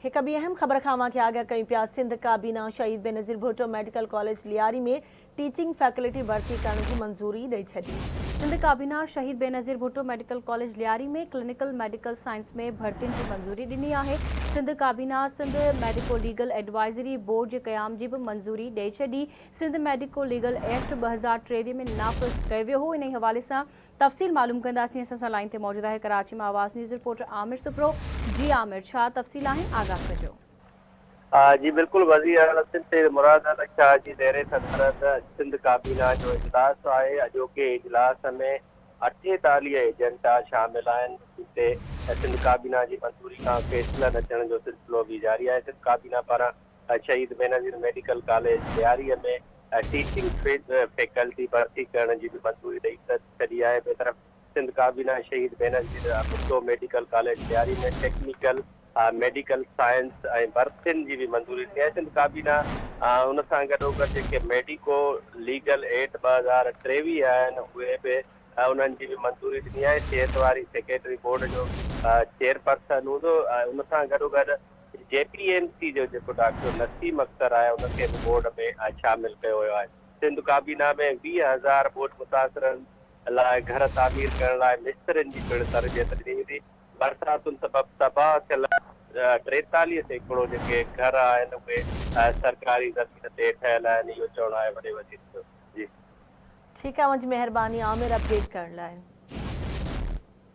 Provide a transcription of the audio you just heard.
हिक ॿी अहम ख़बर खां मां आगाह कयूं पिया। सिंध काबीना शहीद बेनज़ीर भुट्टो मेडिकल कॉलेज लियारी में टीचिंग फैकल्टी भर्ती करण की मंजूरी ॾेई छॾी। सिंध काबीना शहीद बेनज़ीर भुट्टो मेडिकल कॉलेज लियारी में क्लिनिकल मेडिकल साइंस में भर्तियुनि की मंजूरी ॾिनी आहे। सिंध काबीना Sindh medico legal advisory board के क़याम की भी मंजूरी ॾेई छॾी। सिंध मेडिको लीगल एक्ट 2023 में नाफ़िज़ कयो वियो हो। इन हवाले से तफ़सील मालूम कंदासीं। असां सां लाइन ते मौजूद है कराची में आवाज़ न्यूज़ रिपोर्टर आमिर सुप्रो। जी आमिर, छा तफ़सील आहिनि, आगाह कजो। जी बिल्कुल, वज़ीर आला सिंध मुराद अहमद शाह जी ज़ेर सदरत सिंध काबीना जो इजलास आहे। अॼोके इजलास में 48 एजेंट शामिल आहिनि, जिते सिंध काबीना जी मंजूरी खां फ़ैसिला अचण जो सिलसिलो भी जारी आहे। सिंध काबीना पारां शहीद बेनज़ीर मेडिकल कॉलेज लियारीअ में टीचिंग फैकल्टी भर्ती करण जी भी मंजूरी ॾेई छॾी आहे। ॿिए तरफ़ सिंध काबीना शहीद बेनज़ीर भुट्टो मेडिकल कॉलेज लियारी में टेक्निकल मेडिकल साइंस ऐं भर्तियुनि जी भी मंजूरी ॾिनी आहे। सिंध काबीना उन सां गॾोगॾु जेके मेडिको लीगल एड 2023 आहिनि उहे बि उन्हनि जी भी मंजूरी ॾिनी आहे। सिहत वारी सेक्रेटरी बोर्ड जो चेयरपर्सन हूंदो। उन सां गॾोगॾु JPMC जो जेको डॉक्टर नसीम अख्तर आहे उनखे बि बोर्ड में शामिल कयो वियो आहे। सिंध काबीना में 20,000 बोर्ड मुतासिरनि लाइ घर तामीर करण लाइ मिस्त्रियुनि जी पिणु तरबियत ॾिनी वेंदी। बरसातुनि सबबि तबाह थियल 43 सैकड़ो जेके घर आहिनि उहे सरकारी ज़मीन ते ठहियल आहिनि। इहो चवणो आहे वॾे वज़ीर जो। जी ठीक है, मुझी मेहरबानी आमिर अपडेट करण लाइ।